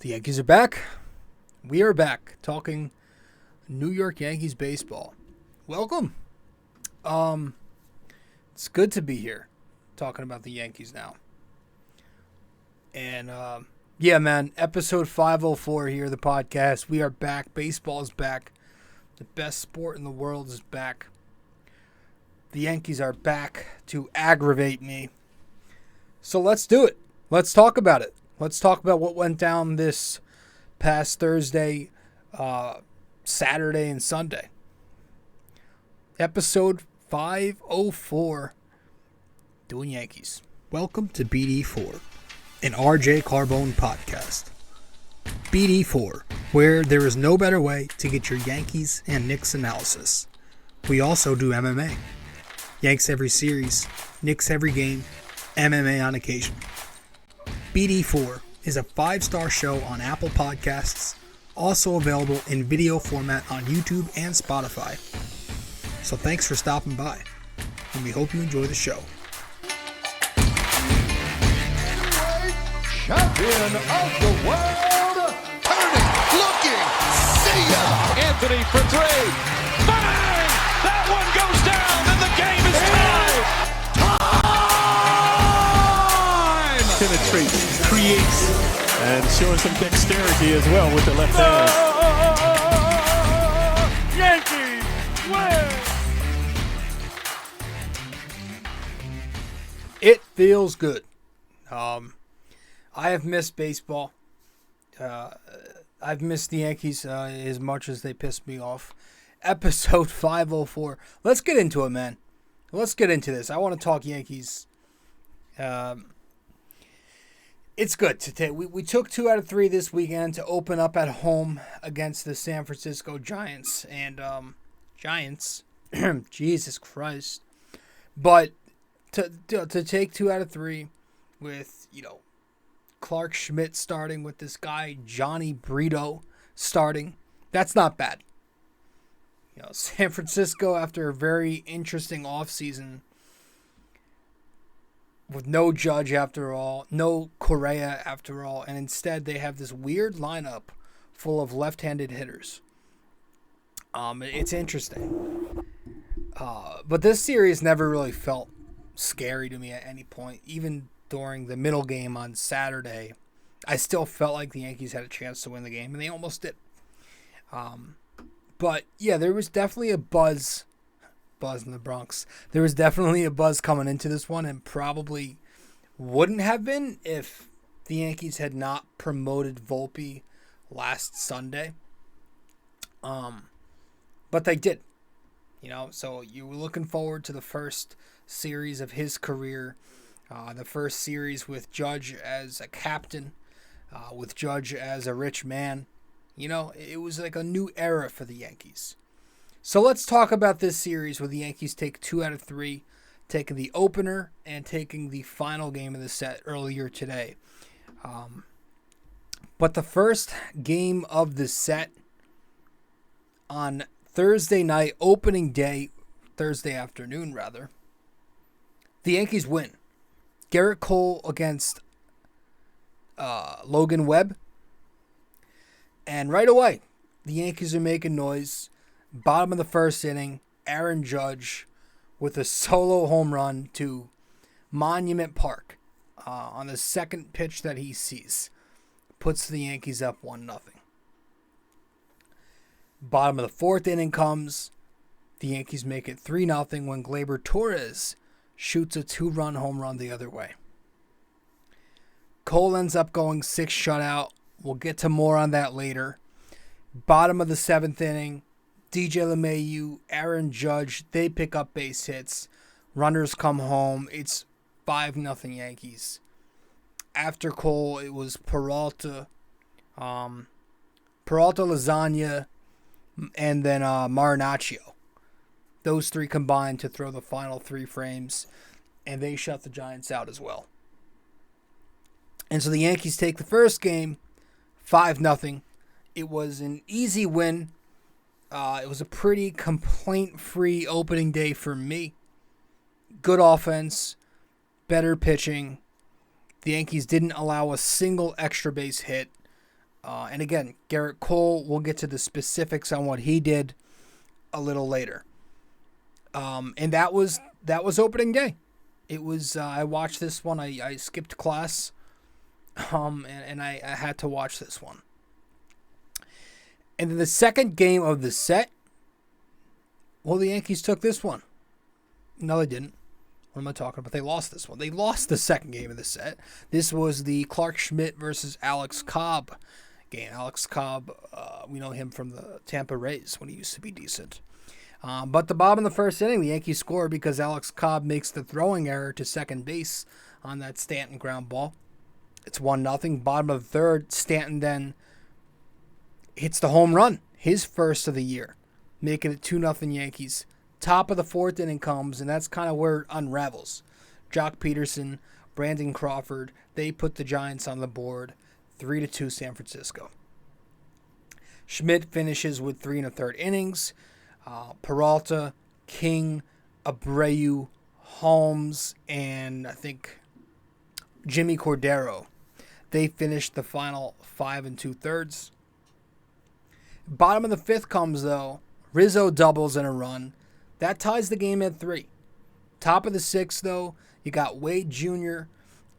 The Yankees are back. We are back talking New York Yankees baseball. Welcome. It's good to be here talking about the Yankees now. And yeah, man, episode 504 here, the podcast. We are back. Baseball is back. The best sport in the world is back. The Yankees are back to aggravate me. So let's do it. Let's talk about it. Let's talk about what went down this past Thursday, Saturday, and Sunday. Episode 504, doing Yankees. Welcome to BD4, an RJ Carbone podcast. BD4, where there is no better way to get your Yankees and Knicks analysis. We also do MMA. Yanks every series, Knicks every game, MMA on occasion. BD4 is a 5-star show on Apple Podcasts, also available in video format on YouTube and Spotify. So thanks for stopping by, and we hope you enjoy the show. Champion of the world, turning, looking, see ya! Anthony for three, bang! That one goes down, and the game is tied! Penetrates, creates, and showing some dexterity as well with the left hand. Yankees win! It feels good. I have missed baseball. I've missed the Yankees as much as they pissed me off. Episode 504. Let's get into it, man. Let's get into this. I want to talk Yankees. It's good to take. We took 2 out of 3 this weekend to open up at home against the San Francisco Giants. And Giants, Jesus Christ. But to take 2 out of 3 with, Clark Schmidt starting, with this guy Johnny Brito starting, that's not bad. San Francisco, after a very interesting offseason, with no Judge after all, no Correa after all, and instead they have this weird lineup full of left-handed hitters. It's interesting. But this series never really felt scary to me at any point. Even during the middle game on Saturday, I still felt like the Yankees had a chance to win the game, and they almost did. But yeah, there was definitely a buzz in the Bronx. There was definitely a buzz coming into this one, and probably wouldn't have been if the Yankees had not promoted Volpe last Sunday. But they did. So you were looking forward to the first series of his career, the first series with Judge as a captain, with Judge as a rich man. It was like a new era for the Yankees. So let's talk about this series where the Yankees take 2 out of 3, taking the opener and taking the final game of the set earlier today. But the first game of the set on Thursday night, opening day, Thursday afternoon rather, the Yankees win. Gerrit Cole against Logan Webb. And right away, the Yankees are making noise. Bottom of the first inning, Aaron Judge with a solo home run to Monument Park on the second pitch that he sees. Puts the Yankees up 1-0. Bottom of the fourth inning comes. The Yankees make it 3-0 when Gleyber Torres shoots a 2-run home run the other way. Cole ends up going 6 shutout. We'll get to more on that later. Bottom of the 7th inning, DJ LeMahieu, Aaron Judge, they pick up base hits. Runners come home. It's 5-0 Yankees. After Cole, it was Peralta, Lasagna, and then Marinaccio. Those 3 combined to throw the final 3 frames, and they shut the Giants out as well. And so the Yankees take the first game, 5-0. It was an easy win. It was a pretty complaint-free opening day for me. Good offense, better pitching. The Yankees didn't allow a single extra base hit. And again, Gerrit Cole, we'll get to the specifics on what he did a little later. And that was opening day. It was, I watched this one. I skipped class, and I had to watch this one. And then the second game of the set, well, the Yankees took this one. No, they didn't. What am I talking about? They lost this one. They lost the second game of the set. This was the Clarke Schmidt versus Alex Cobb game. Alex Cobb, we know him from the Tampa Rays when he used to be decent. But the bottom of the first inning, the Yankees score because Alex Cobb makes the throwing error to second base on that Stanton ground ball. It's 1-0. Bottom of the third, Stanton then hits the home run, his first of the year, making it 2-0 Yankees. Top of the fourth inning comes, and that's kind of where it unravels. Jock Peterson, Brandon Crawford, they put the Giants on the board, 3-2 San Francisco. Schmidt finishes with 3 1/3 innings. Peralta, King, Abreu, Holmes, and I think Jimmy Cordero. They finished the final 5 2/3. Bottom of the fifth comes, though. Rizzo doubles in a run. That ties the game at 3. Top of the sixth, though, you got Wade Jr.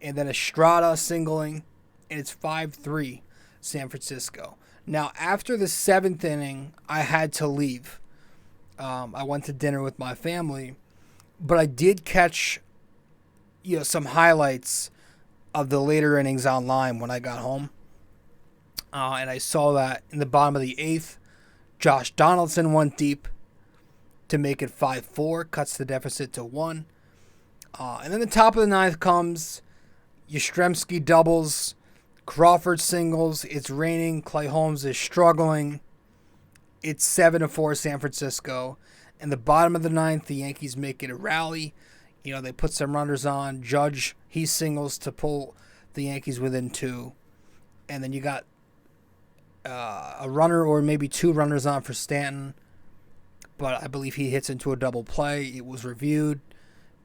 and then Estrada singling, and it's 5-3 San Francisco. Now, after the seventh inning, I had to leave. I went to dinner with my family, but I did catch, some highlights of the later innings online when I got home. And I saw that in the bottom of the eighth, Josh Donaldson went deep to make it 5-4, cuts the deficit to 1. And then the top of the ninth comes, Yastrzemski doubles, Crawford singles, it's raining, Clay Holmes is struggling. It's 7-4 San Francisco. And the bottom of the ninth, the Yankees make it a rally. They put some runners on. Judge, he singles to pull the Yankees within 2. And then you got a runner or maybe 2 runners on for Stanton. But I believe he hits into a double play. It was reviewed.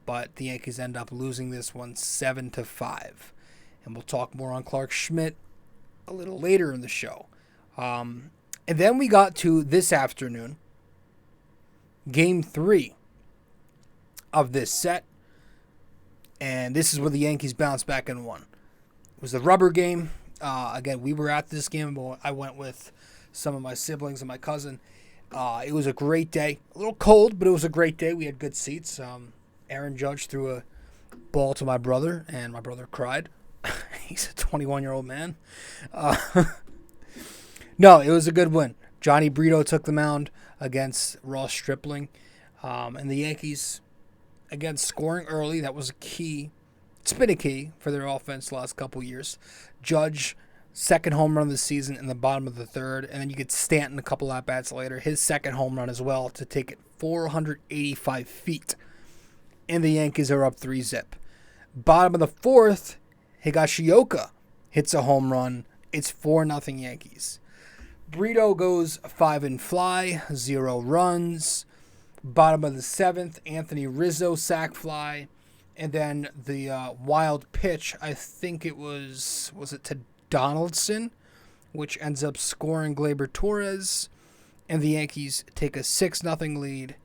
But the Yankees end up losing this one 7-5. And we'll talk more on Clarke Schmidt a little later in the show. And then we got to this afternoon, Game 3 of this set. And this is where the Yankees bounced back and won. It was the rubber game. Again, we were at this game, but I went with some of my siblings and my cousin. It was a great day. A little cold, but it was a great day. We had good seats. Aaron Judge threw a ball to my brother, and my brother cried. He's a 21-year-old man. No, it was a good win. Johnny Brito took the mound against Ross Stripling. And the Yankees, again, scoring early. That was a key. It's been a key for their offense the last couple years. Judge, second home run of the season in the bottom of the third. And then you get Stanton a couple at-bats later. His second home run as well to take it 485 feet. And the Yankees are up 3-zip. Bottom of the fourth, Higashioka hits a home run. It's 4-0 Yankees. Brito goes 5 and fly, 0 runs. Bottom of the seventh, Anthony Rizzo sac fly. And then the wild pitch, I think it was it to Donaldson, which ends up scoring Gleyber Torres. And the Yankees take a 6-0 lead.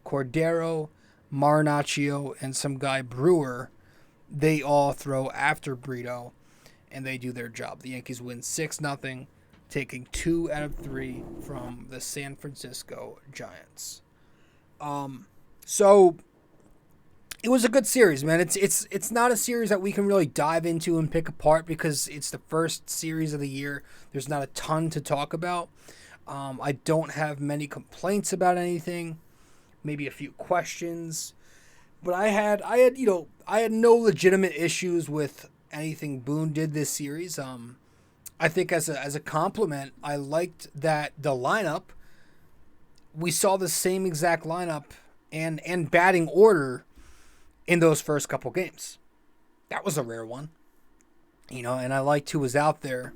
Cordero, Marinaccio, and some guy Brewer, they all throw after Brito, and they do their job. The Yankees win 6-0, taking 2 out of 3 from the San Francisco Giants. So it was a good series, man. It's not a series that we can really dive into and pick apart because it's the first series of the year. There's not a ton to talk about. I don't have many complaints about anything. Maybe a few questions. But I had no legitimate issues with anything Boone did this series. I think as a compliment, I liked that the lineup, we saw the same exact lineup and batting order in those first couple games. That was a rare one. And I liked who was out there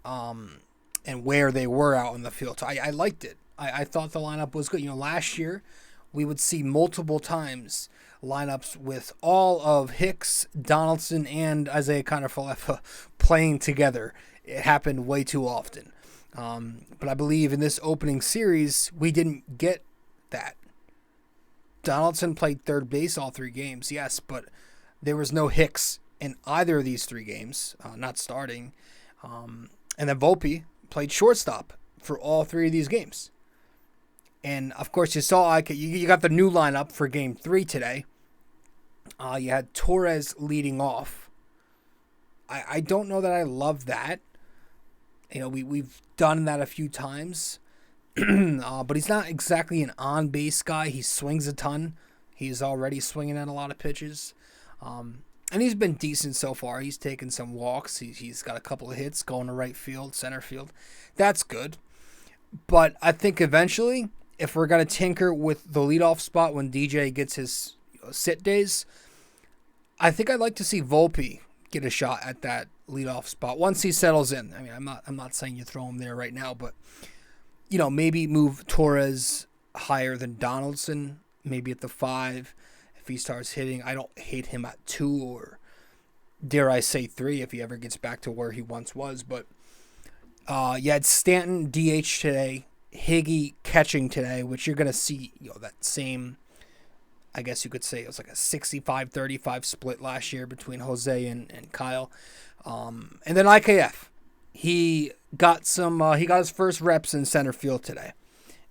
and where they were out in the field. So I liked it. I thought the lineup was good. Last year we would see multiple times lineups with all of Hicks, Donaldson, and Isaiah Kiner-Falefa playing together It happened way too often. But I believe in this opening series, we didn't get that. Donaldson played third base all 3 games, yes, but there was no Hicks in either of these 3 games, not starting. And then Volpe played shortstop for all 3 of these games. And, of course, you saw you got the new lineup for Game 3 today. You had Torres leading off. I don't know that I love that. You know, we've done that a few times. But he's not exactly an on-base guy. He swings a ton. He's already swinging at a lot of pitches. And he's been decent so far. He's taken some walks. He's got a couple of hits going to right field, center field. That's good. But I think eventually, if we're going to tinker with the leadoff spot when DJ gets his sit days, I think I'd like to see Volpe get a shot at that leadoff spot once he settles in. I mean, I'm not saying you throw him there right now, but maybe move Torres higher than Donaldson, maybe at the 5 if he starts hitting. I don't hate him at 2 or dare I say 3 if he ever gets back to where he once was. But you had Stanton DH today, Higgy catching today, which you're going to see that same, I guess you could say it was like a 65-35 split last year between Jose and Kyle. And then IKF. He got his first reps in center field today.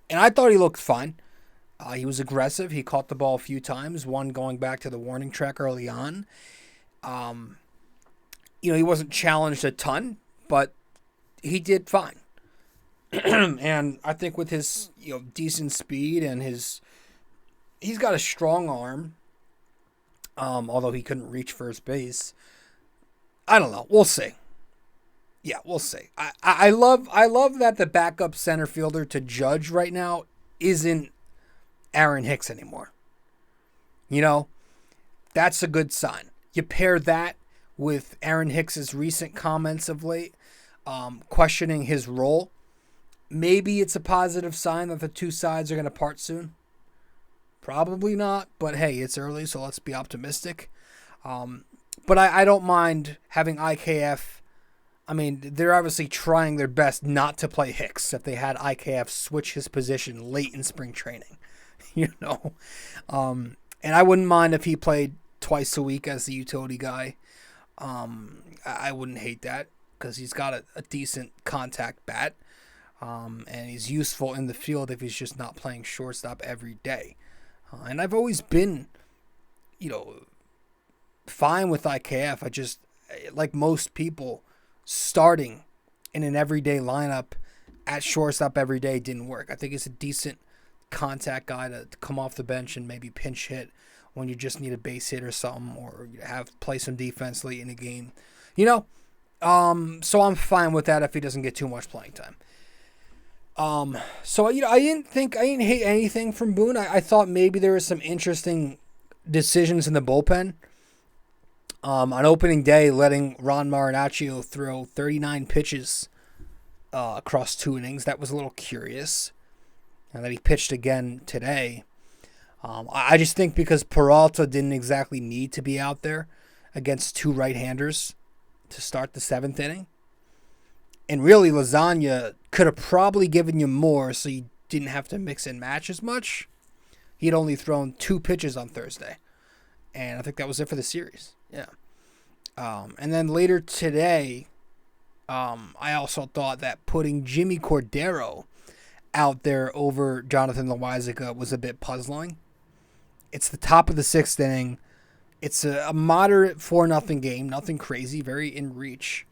And I thought he looked fine. He was aggressive. He caught the ball a few times, one going back to the warning track early on. He wasn't challenged a ton, but he did fine. And I think with his decent speed and he's got a strong arm, although he couldn't reach first base. I don't know. We'll see. Yeah, we'll see. I love that the backup center fielder to Judge right now isn't Aaron Hicks anymore. That's a good sign. You pair that with Aaron Hicks's recent comments of late, questioning his role. Maybe it's a positive sign that the two sides are going to part soon. Probably not, but hey, it's early, so let's be optimistic. But I don't mind having IKF. I mean, they're obviously trying their best not to play Hicks if they had IKF switch his position late in spring training, And I wouldn't mind if he played twice a week as the utility guy. I wouldn't hate that because he's got a decent contact bat. And he's useful in the field if he's just not playing shortstop every day. And I've always been, fine with IKF. I just, like most people, starting in an everyday lineup at shortstop every day didn't work. I think he's a decent contact guy to come off the bench and maybe pinch hit when you just need a base hit or something, or play some defense late in the game. So I'm fine with that if he doesn't get too much playing time. So I didn't hate anything from Boone. I thought maybe there were some interesting decisions in the bullpen. On opening day, letting Ron Marinaccio throw 39 pitches across 2 innings. That was a little curious. And that he pitched again today. I just think because Peralta didn't exactly need to be out there against 2 right-handers to start the 7th inning. And really, Lasagna could have probably given you more so you didn't have to mix and match as much. He had only thrown 2 pitches on Thursday. And I think that was it for the series. Yeah. And then later today, I also thought that putting Jimmy Cordero out there over Jonathan Loáisiga was a bit puzzling. It's the top of the 6th inning. It's a moderate 4-0 game. Nothing crazy. Very in reach.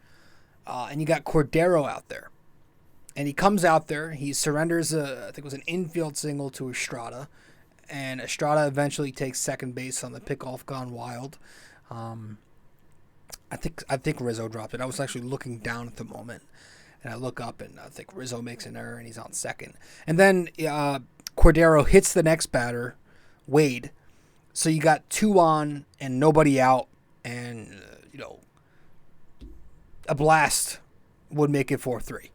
And you got Cordero out there. And he comes out there. He surrenders I think it was an infield single to Estrada. And Estrada eventually takes second base on the pickoff gone wild. I think Rizzo dropped it. I was actually looking down at the moment. And I look up and I think Rizzo makes an error and he's on second. And then Cordero hits the next batter, Wade. So you got 2 on and nobody out. And, a blast would make it 4-3.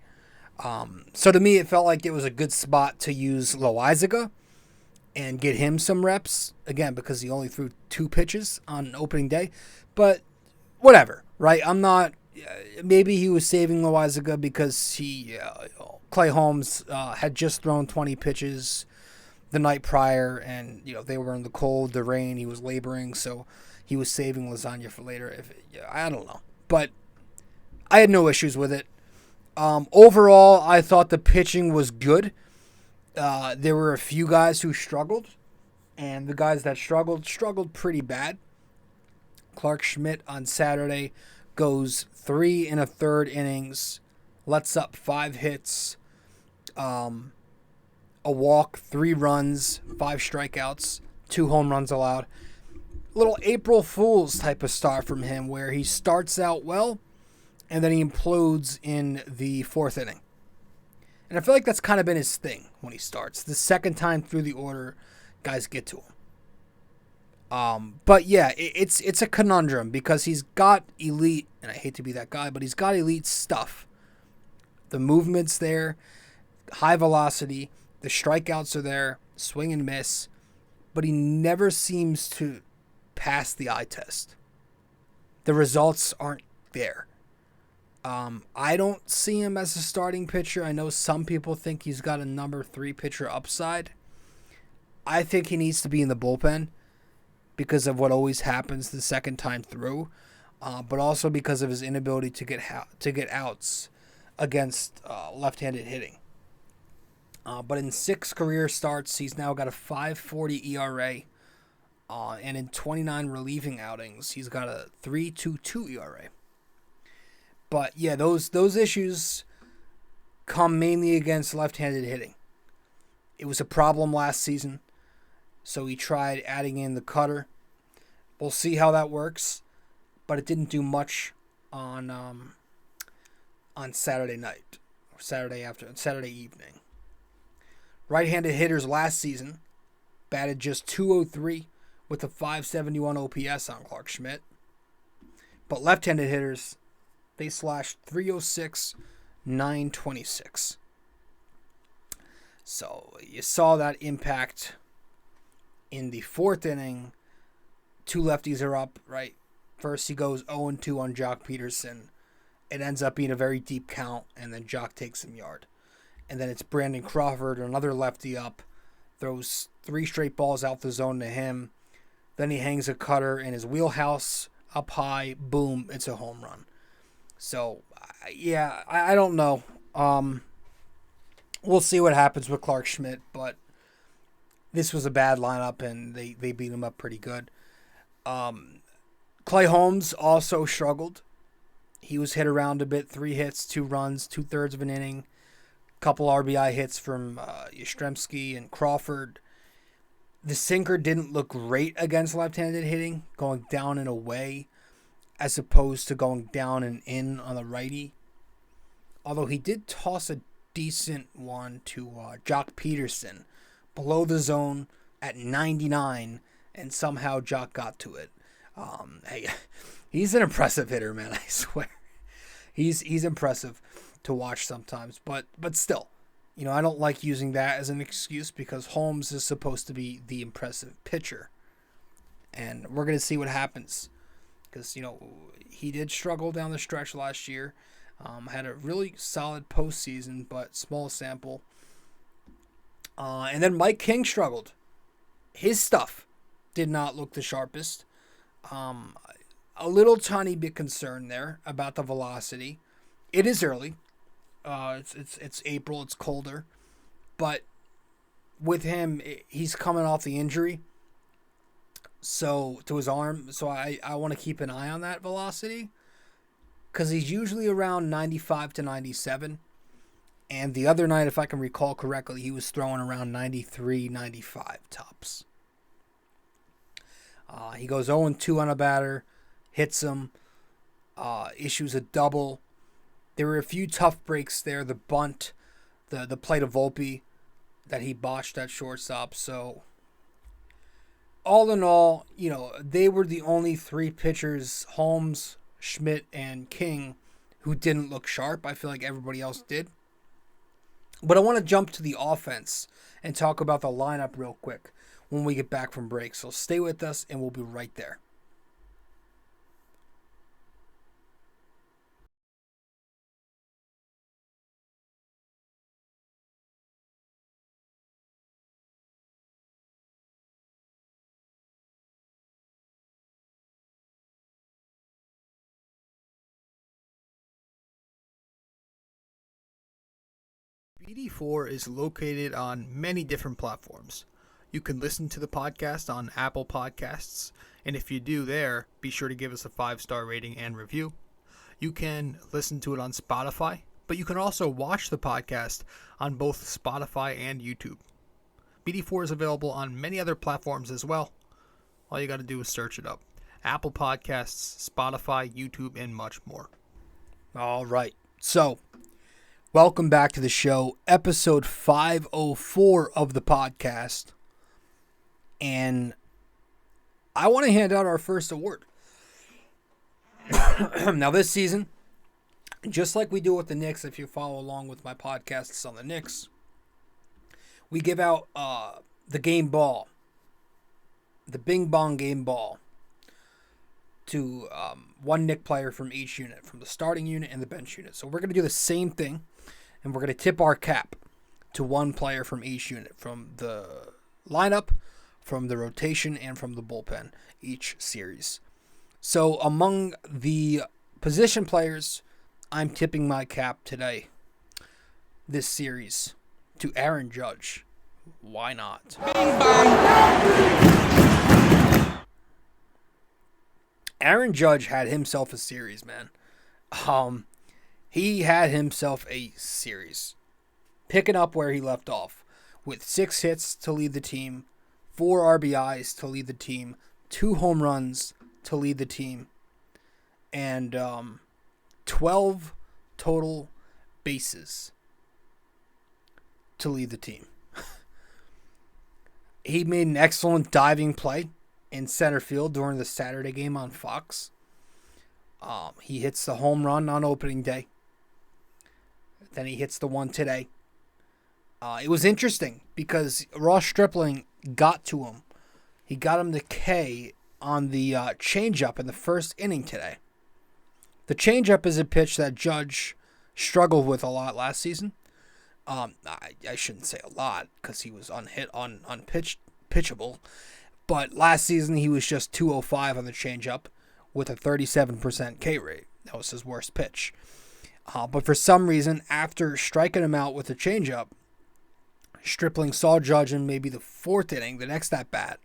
So to me, it felt like it was a good spot to use Loáisiga and get him some reps. Again, because he only threw 2 pitches on opening day. But whatever, right? I'm not maybe he was saving Loizaga because Clay Holmes had just thrown 20 pitches the night prior, and they were in the cold, the rain. He was laboring, so he was saving Lasagna for later. I don't know, but I had no issues with it. Overall, I thought the pitching was good. There were a few guys who struggled, and the guys that struggled pretty bad. Clark Schmidt on Saturday goes 3 1/3 innings, lets up 5 hits, a walk, 3 runs, 5 strikeouts, 2 home runs allowed. Little April Fool's type of start from him where he starts out well and then he implodes in the 4th inning. And I feel like that's kind of been his thing when he starts. The second time through the order, guys get to him. But yeah, it's a conundrum because he's got elite, and I hate to be that guy, but he's got elite stuff. The movement's there, high velocity, the strikeouts are there, swing and miss, but he never seems to pass the eye test. The results aren't there. I don't see him as a starting pitcher. I know some people think he's got a number 3 pitcher upside. I think he needs to be in the bullpen because of what always happens the second time through, but also because of his inability to get outs against left-handed hitting. But in 6 career starts, he's now got a 5.40 ERA, and in 29 relieving outings, he's got a 3.22 ERA. But yeah, those issues come mainly against left-handed hitting. It was a problem last season, so he tried adding in the cutter. We'll see how that works, but it didn't do much on Saturday night or Saturday evening. Right-handed hitters last season batted just .203 with a 571 OPS on Clark Schmidt. But left-handed hitters, they slashed .306, .926. So you saw that impact in the 4th inning. 2 lefties are up, right? First he goes 0-2 on Jock Peterson. It ends up being a very deep count, and then Jock takes him yard. And then it's Brandon Crawford, another lefty up, throws 3 straight balls out the zone to him. Then he hangs a cutter in his wheelhouse, up high, boom, it's a home run. So, yeah, I don't know. We'll see what happens with Clark Schmidt, but this was a bad lineup, and they beat him up pretty good. Clay Holmes also struggled. He was hit around a bit, 3 hits, 2 runs, 2/3 of an inning. Couple RBI hits from Yastrzemski and Crawford. The sinker didn't look great against left-handed hitting, going down and away, as opposed to going down and in on the righty. Although he did toss a decent one to Jock Peterson below the zone at 99, and somehow Jock got to it. Hey, he's an impressive hitter, man, I swear. He's impressive to watch sometimes, but still, I don't like using that as an excuse because Holmes is supposed to be the impressive pitcher, and we're gonna see what happens because he did struggle down the stretch last year. Had a really solid postseason, but small sample. And then Mike King struggled. His stuff did not look the sharpest. A little tiny bit concerned there about the velocity. It is early. It's April. It's colder, but with him, he's coming off the injury, so to his arm. So I want to keep an eye on that velocity because he's usually around 95 to 97. And the other night, if I can recall correctly, he was throwing around 93, 95 tops. He goes 0-2 on a batter, hits him, issues a double. There were a few tough breaks there. The bunt, the play to Volpe that he botched at shortstop. So, all in all, they were the only 3 pitchers, Holmes, Schmidt, and King, who didn't look sharp. I feel like everybody else did. But I want to jump to the offense and talk about the lineup real quick when we get back from break. So stay with us, and we'll be right there. BD4 is located on many different platforms. You can listen to the podcast on Apple Podcasts, and if you do there, be sure to give us a 5-star rating and review. You can listen to it on Spotify, but you can also watch the podcast on both Spotify and YouTube. BD4 is available on many other platforms as well. All you got to do is search it up. Apple Podcasts, Spotify, YouTube, and much more. All right. So, welcome back to the show. Episode 504 of the podcast. And I want to hand out our first award. Now, this season, just like we do with the Knicks, if you follow along with my podcasts on the Knicks, we give out the game ball, the Bing Bong game ball, to one Knick player from each unit, from the starting unit and the bench unit. So we're going to do the same thing, and we're going to tip our cap to one player from each unit, from the lineup, from the rotation, and from the bullpen each series. So among the position players, I'm tipping my cap today, this series, to Aaron Judge. Why not? Aaron Judge had himself a series, man. He had himself a series. Picking up where he left off, with 6 hits to lead the team, 4 RBIs to lead the team, 2 home runs to lead the team, and 12 total bases to lead the team. He made an excellent diving play in center field during the Saturday game on Fox. He hits the home run on opening day. Then he hits the one today. It was interesting because Ross Stripling got to him. He got him the K on the changeup in the first inning today. The changeup is a pitch that Judge struggled with a lot last season. I shouldn't say a lot because he was pitchable. But last season he was just 205 on the changeup with a 37% K rate. That was his worst pitch. But for some reason, after striking him out with the changeup, Stripling saw Judge in maybe the 4th inning, the next at bat.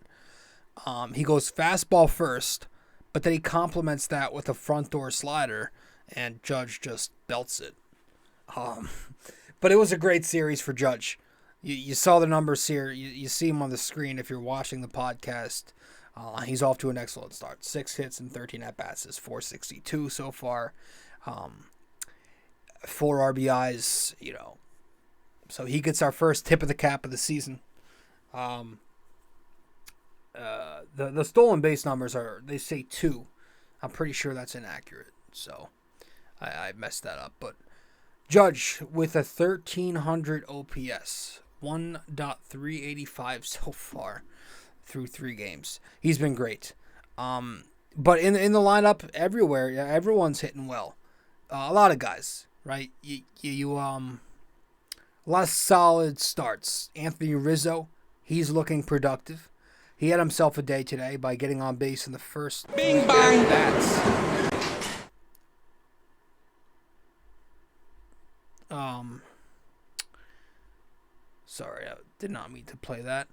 He goes fastball first, but then he complements that with a front door slider, and Judge just belts it. But it was a great series for Judge. You saw the numbers here. You see him on the screen if you're watching the podcast. He's off to an excellent start. 6 hits and 13 at-bats is .462 so far. 4 RBIs, So he gets our first tip of the cap of the season. The stolen base numbers they say 2. I'm pretty sure that's inaccurate. So I messed that up. But Judge with a 1,300 OPS, 1.385 so far through 3 games. He's been great. But in the lineup everywhere, everyone's hitting well. A lot of guys, right? A lot of solid starts. Anthony Rizzo, he's looking productive. He had himself a day today by getting on base in the first 3 bats. Sorry, I did not mean to play that.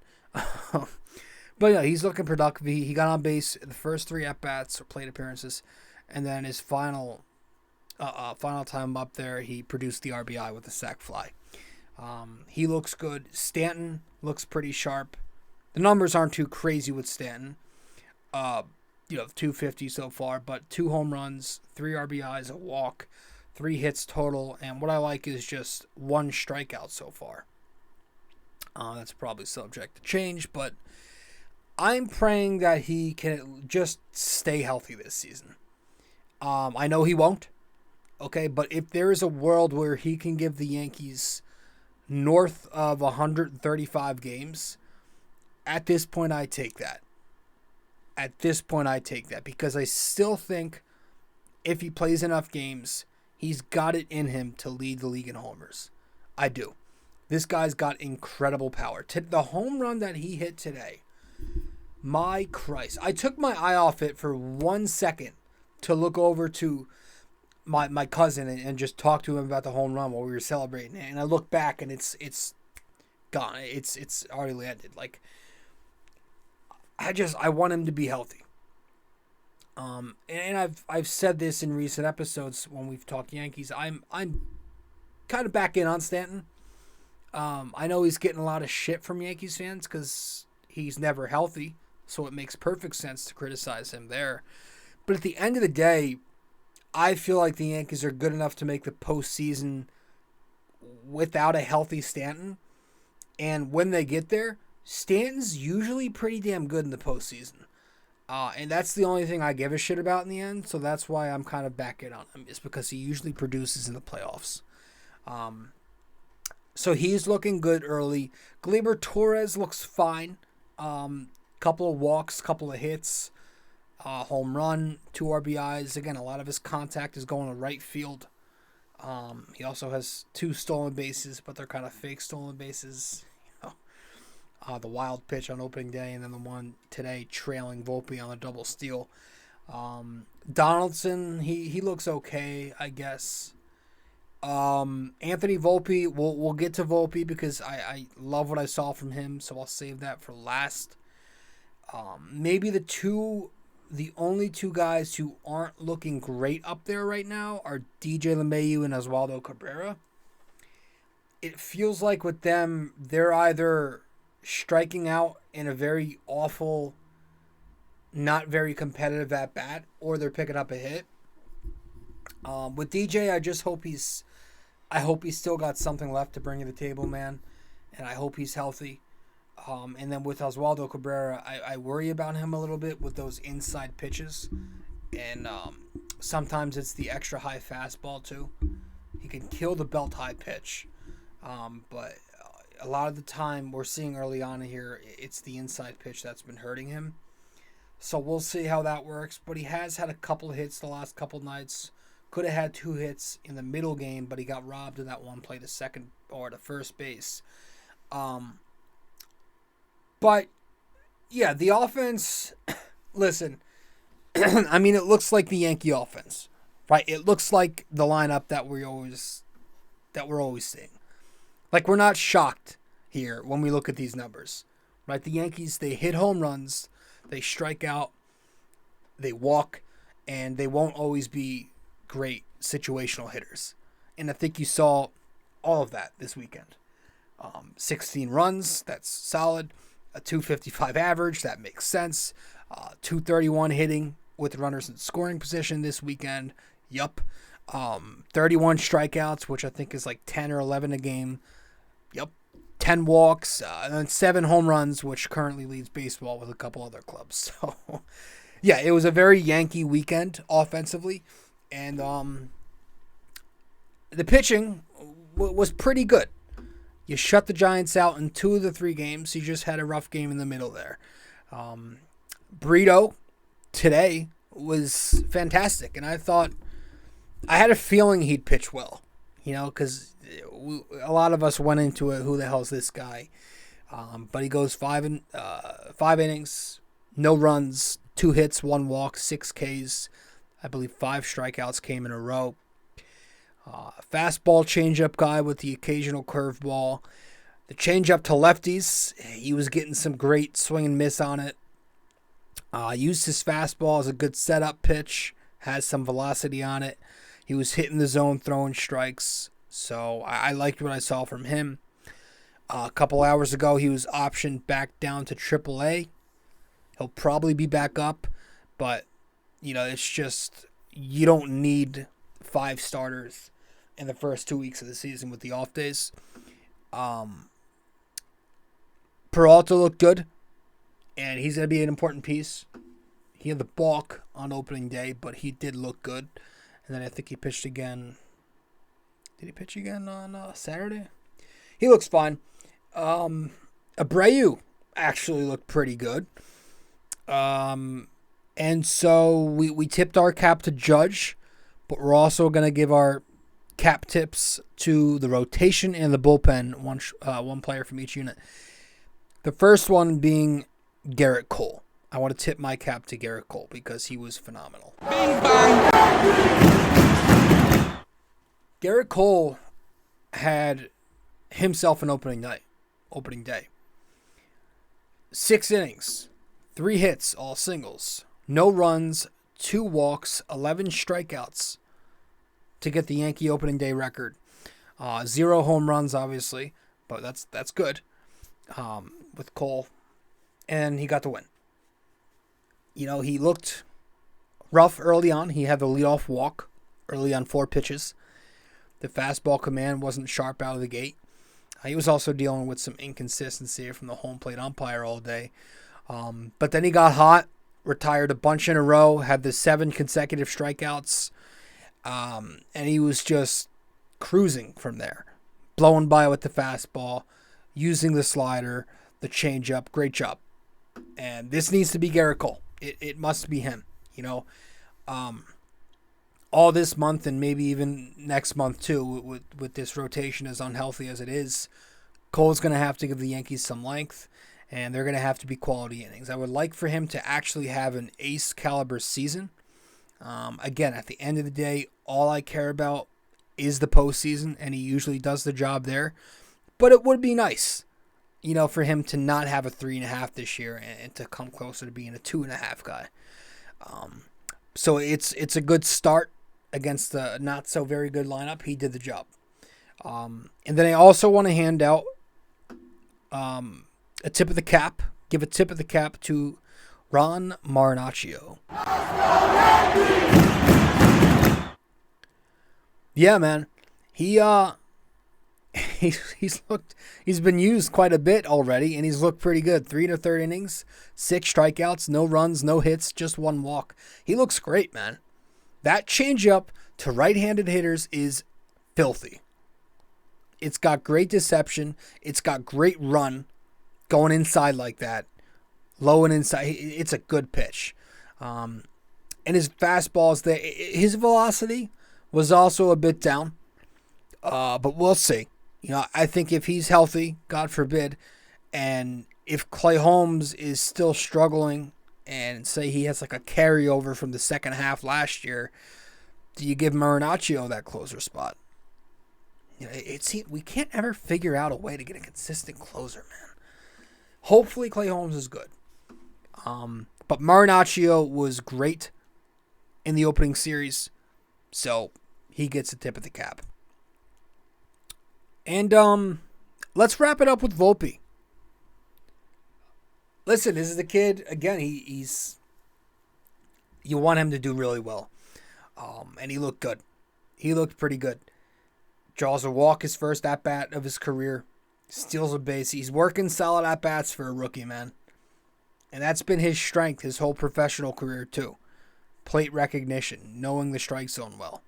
But yeah, he's looking productive. He got on base in the first 3 at-bats or plate appearances, and then his final time up there, he produced the RBI with the sac fly. He looks good. Stanton looks pretty sharp. The numbers aren't too crazy with Stanton. 250 so far, but 2 home runs, 3 RBIs, a walk, 3 hits total, and what I like is just 1 strikeout so far. That's probably subject to change, but I'm praying that he can just stay healthy this season. I know he won't, okay, but if there is a world where he can give the Yankees north of 135 games, at this point I take that. Because I still think if he plays enough games, he's got it in him to lead the league in homers. I do. This guy's got incredible power. The home run that he hit today, my Christ. I took my eye off it for 1 second to look over to my cousin and just talk to him about the home run while we were celebrating it. And I look back and it's gone. It's already landed. Like, I want him to be healthy. And I've said this in recent episodes when we've talked Yankees. I'm kind of back in on Stanton. I know he's getting a lot of shit from Yankees fans because he's never healthy, so it makes perfect sense to criticize him there. But at the end of the day, I feel like the Yankees are good enough to make the postseason without a healthy Stanton. And when they get there, Stanton's usually pretty damn good in the postseason. And that's the only thing I give a shit about in the end. So that's why I'm kind of back in on him. It's because he usually produces in the playoffs. So he's looking good early. Gleyber Torres looks fine. Couple of walks, couple of hits. Home run, 2 RBIs. Again, a lot of his contact is going to right field. He also has 2 stolen bases, but they're kind of fake stolen bases. The wild pitch on opening day, and then the one today trailing Volpe on a double steal. Donaldson, he looks okay, I guess. Anthony Volpe, we'll get to Volpe because I love what I saw from him, so I'll save that for last. Maybe the only 2 guys who aren't looking great up there right now are DJ LeMahieu and Oswaldo Cabrera. It feels like with them, they're either striking out in a very awful, not very competitive at bat, or they're picking up a hit. With DJ, I just hope he's still got something left to bring to the table, man, and I hope he's healthy. And then with Oswaldo Cabrera, I worry about him a little bit with those inside pitches, and sometimes it's the extra high fastball too. He can kill the belt high pitch, but a lot of the time we're seeing early on here, it's the inside pitch that's been hurting him. So we'll see how that works. But he has had a couple of hits the last couple nights. Could have had 2 hits in the middle game, but he got robbed in that one play to second or to first base. But yeah, the offense. Listen, I mean, it looks like the Yankee offense, right? It looks like the lineup that we're always seeing. Like, we're not shocked here when we look at these numbers, right? The Yankees, they hit home runs, they strike out, they walk, and they won't always be great situational hitters. And I think you saw all of that this weekend. 16 runs, that's solid. A 255 average, that makes sense. 231 hitting with runners in scoring position this weekend. Yup. 31 strikeouts, which I think is like 10 or 11 a game. Yep. 10 walks, and then 7 home runs, which currently leads baseball with a couple other clubs. So, yeah, it was a very Yankee weekend offensively. And the pitching was pretty good. You shut the Giants out in 2 of the 3 games. You just had a rough game in the middle there. Brito today was fantastic, and I had a feeling he'd pitch well, because a lot of us went into it, who the hell's this guy? But he goes 5 innings, no runs, 2 hits, 1 walk, 6 Ks. I believe 5 strikeouts came in a row. Fastball changeup guy with the occasional curveball. The changeup to lefties, he was getting some great swing and miss on it. Used his fastball as a good setup pitch, has some velocity on it. He was hitting the zone, throwing strikes. So I liked what I saw from him. A couple hours ago, he was optioned back down to AAA. He'll probably be back up, but it's just, you don't need 5 starters in the first 2 weeks of the season with the off days. Peralta looked good, and he's going to be an important piece. He had the balk on opening day, but he did look good. And then I think he pitched again. Did he pitch again on Saturday? He looks fine. Abreu actually looked pretty good. And so we tipped our cap to Judge, but we're also going to give our cap tips to the rotation and the bullpen, one player from each unit. The first one being Gerrit Cole. I want to tip my cap to Gerrit Cole because he was phenomenal. Bing bang. Gerrit Cole had himself an opening day. 6 innings, 3 hits, all singles, no runs, 2 walks, 11 strikeouts to get the Yankee opening day record. 0 home runs, obviously, but that's good with Cole, and he got the win. He looked rough early on. He had the leadoff walk early on 4 pitches. The fastball command wasn't sharp out of the gate. He was also dealing with some inconsistency from the home plate umpire all day. But then he got hot, retired a bunch in a row, had the 7 consecutive strikeouts, and he was just cruising from there, blowing by with the fastball, using the slider, the changeup. Great job. And this needs to be Gerrit Cole. It must be him. All this month and maybe even next month too, with this rotation as unhealthy as it is, Cole's going to have to give the Yankees some length, and they're going to have to be quality innings. I would like for him to actually have an ace caliber season. Again, at the end of the day, all I care about is the postseason, and he usually does the job there. But it would be nice, for him to not have a 3.5 this year and to come closer to being a 2.5 guy. So it's a good start against the not so very good lineup. He did the job. And then I also want to hand out a tip of the cap. Give a tip of the cap to Ron Marinaccio. Yeah, man. He's been used quite a bit already, and he's looked pretty good. 3 1/3 innings, 6 strikeouts, no runs, no hits, just 1 walk. He looks great, man. That changeup to right-handed hitters is filthy. It's got great deception. It's got great run going inside like that. Low and inside. It's a good pitch. And his fastball is there. His velocity was also a bit down. But we'll see. I think if he's healthy, God forbid, and if Clay Holmes is still struggling, and say he has like a carryover from the second half last year, do you give Marinaccio that closer spot? We can't ever figure out a way to get a consistent closer, man. Hopefully Clay Holmes is good. But Marinaccio was great in the opening series, so he gets a tip of the cap. And let's wrap it up with Volpe. Listen, this is the kid. Again, he's. You want him to do really well, and he looked good. He looked pretty good. Draws a walk his first at bat of his career. Steals a base. He's working solid at bats for a rookie, man, and that's been his strength his whole professional career too. Plate recognition, knowing the strike zone well.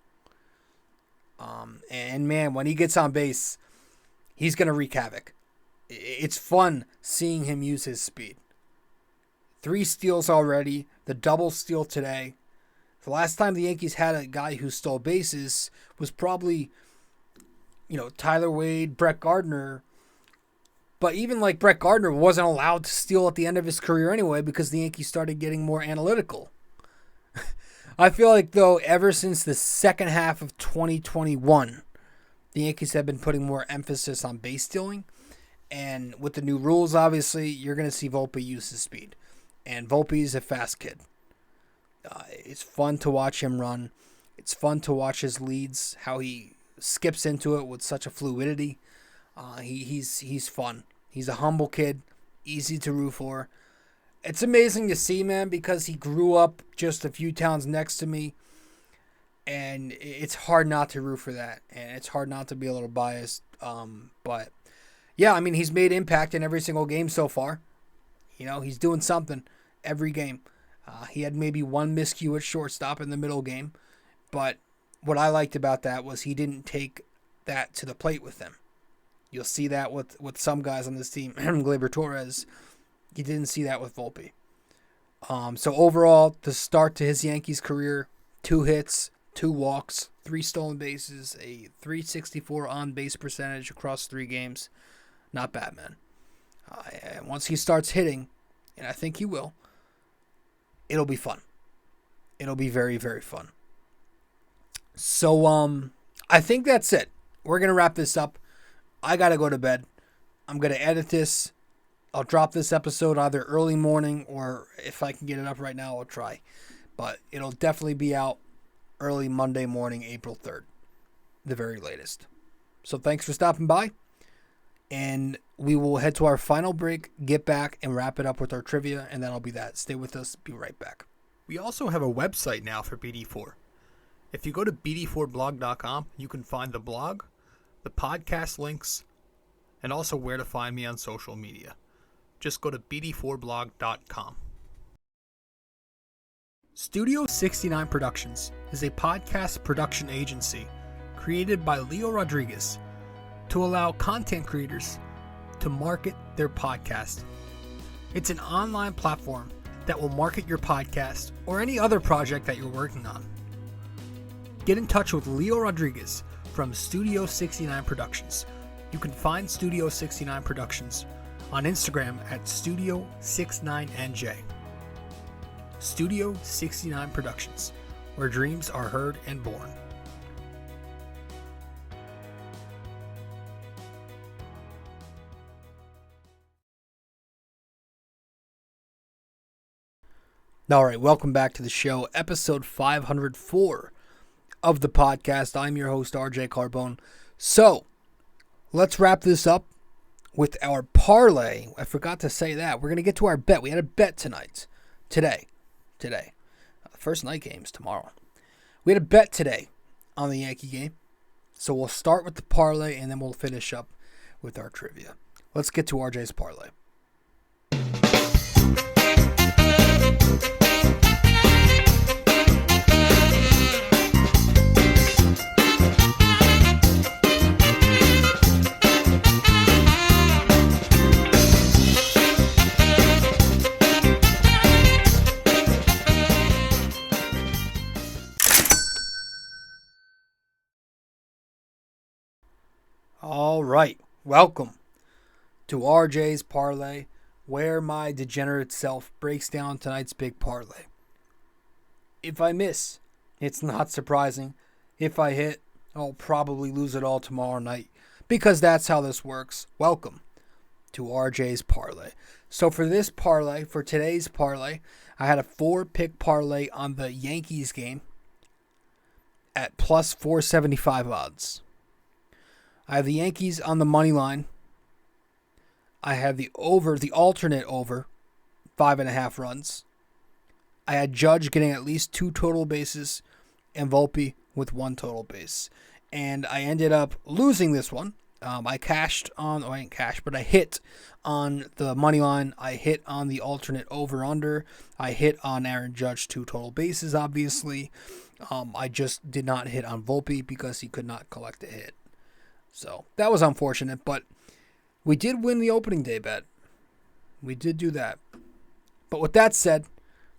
And man, when he gets on base, he's gonna wreak havoc. It's fun seeing him use his speed. 3 steals already, the double steal today. The last time the Yankees had a guy who stole bases was probably, Tyler Wade, Brett Gardner. But even like Brett Gardner wasn't allowed to steal at the end of his career anyway because the Yankees started getting more analytical. I feel like, though, ever since the second half of 2021, the Yankees have been putting more emphasis on base stealing. And with the new rules, obviously, you're going to see Volpe use his speed. And Volpe's a fast kid. It's fun to watch him run. It's fun to watch his leads, how he skips into it with such a fluidity. He's fun. He's a humble kid, easy to root for. It's amazing to see, man, because he grew up just a few towns next to me. And it's hard not to root for that. And it's hard not to be a little biased. But, yeah, I mean, he's made impact in every single game so far. He's doing something every game. He had maybe 1 miscue at shortstop in the middle game. But what I liked about that was he didn't take that to the plate with him. You'll see that with some guys on this team. Gleyber Torres. You didn't see that with Volpe. So overall, the start to his Yankees career, 2 hits, 2 walks, 3 stolen bases, a .364 on-base percentage across 3 games. Not bad, man. And once he starts hitting, and I think he will, it'll be fun. It'll be very, very fun. So, I think that's it. We're going to wrap this up. I got to go to bed. I'm going to edit this. I'll drop this episode either early morning or if I can get it up right now, I'll try. But it'll definitely be out early Monday morning, April 3rd, the very latest. So thanks for stopping by. And we will head to our final break, get back, and wrap it up with our trivia, and that'll be that. Stay with us. Be right back. We also have a website now for BD4. If you go to BD4blog.com, you can find the blog, the podcast links, and also where to find me on social media. Just go to BD4blog.com. Studio 69 Productions is a podcast production agency created by Leo Rodriguez to allow content creators to market their podcast. It's an online platform that will market your podcast or any other project that you're working on. Get in touch with Leo Rodriguez from Studio 69 Productions. You can find Studio 69 Productions on Instagram at Studio69NJ. Studio 69 Productions, where dreams are heard and born. All right, welcome back to the show, episode 504 of the podcast. I'm your host, RJ Carbone. So, let's wrap this up with our parlay. I forgot to say that. We're going to get to our bet. We had a bet today. First night game's tomorrow. We had a bet today on the Yankee game. So we'll start with the parlay and then we'll finish up with our trivia. Let's get to RJ's parlay. All right, welcome to RJ's Parlay, where my degenerate self breaks down tonight's big parlay. If I miss, it's not surprising. If I hit, I'll probably lose it all tomorrow night, because that's how this works. Welcome to RJ's Parlay. So for today's parlay, I had a 4-pick parlay on the Yankees game at plus 475 odds. I have the Yankees on the money line. I have the alternate over, 5.5 runs. I had Judge getting at least 2 total bases and Volpe with 1 total base. And I ended up losing this one. I hit on the money line. I hit on the alternate over-under. I hit on Aaron Judge 2 total bases, obviously. I just did not hit on Volpe because he could not collect a hit. So that was unfortunate, but we did win the opening day bet. We did do that. But with that said,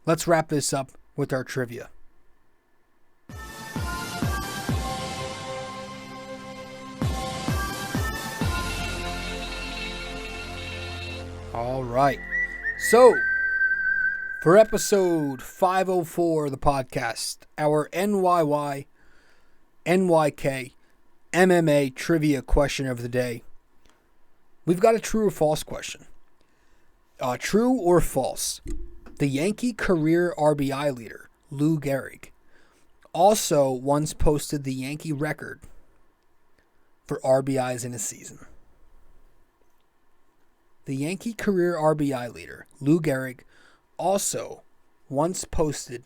let's wrap this up with our trivia. All right. So, for episode 504 of the podcast, our NYY-NYK-MMA trivia question of the day. We've got a true or false question. True or false? The Yankee career RBI leader, Lou Gehrig, also once posted the Yankee record for RBIs in a season. The Yankee career RBI leader, Lou Gehrig, also once posted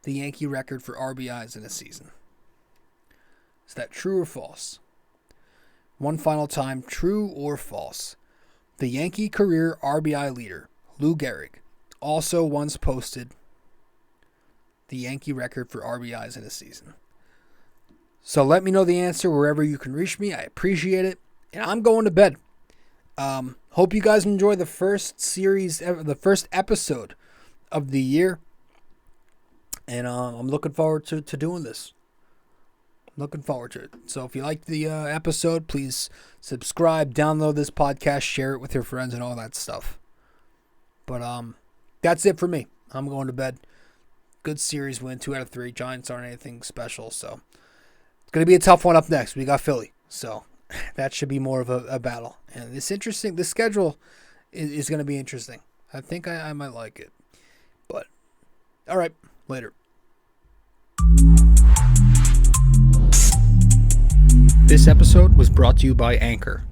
the Yankee record for RBIs in a season. Is that true or false? One final time, true or false? The Yankee career RBI leader, Lou Gehrig, also once posted the Yankee record for RBIs in a season. So let me know the answer wherever you can reach me. I appreciate it. And I'm going to bed. Hope you guys enjoy the first episode of the year. And I'm looking forward to doing this. Looking forward to it. So if you liked the episode, please subscribe, download this podcast, share it with your friends and all that stuff. But that's it for me. I'm going to bed. Good series win, 2 out of 3. Giants aren't anything special, so It's going to be a tough one up next. We got Philly. So that should be more of a battle. And it's interesting. The schedule is going to be interesting. I think I might like it. But, all right, later. This episode was brought to you by Anchor.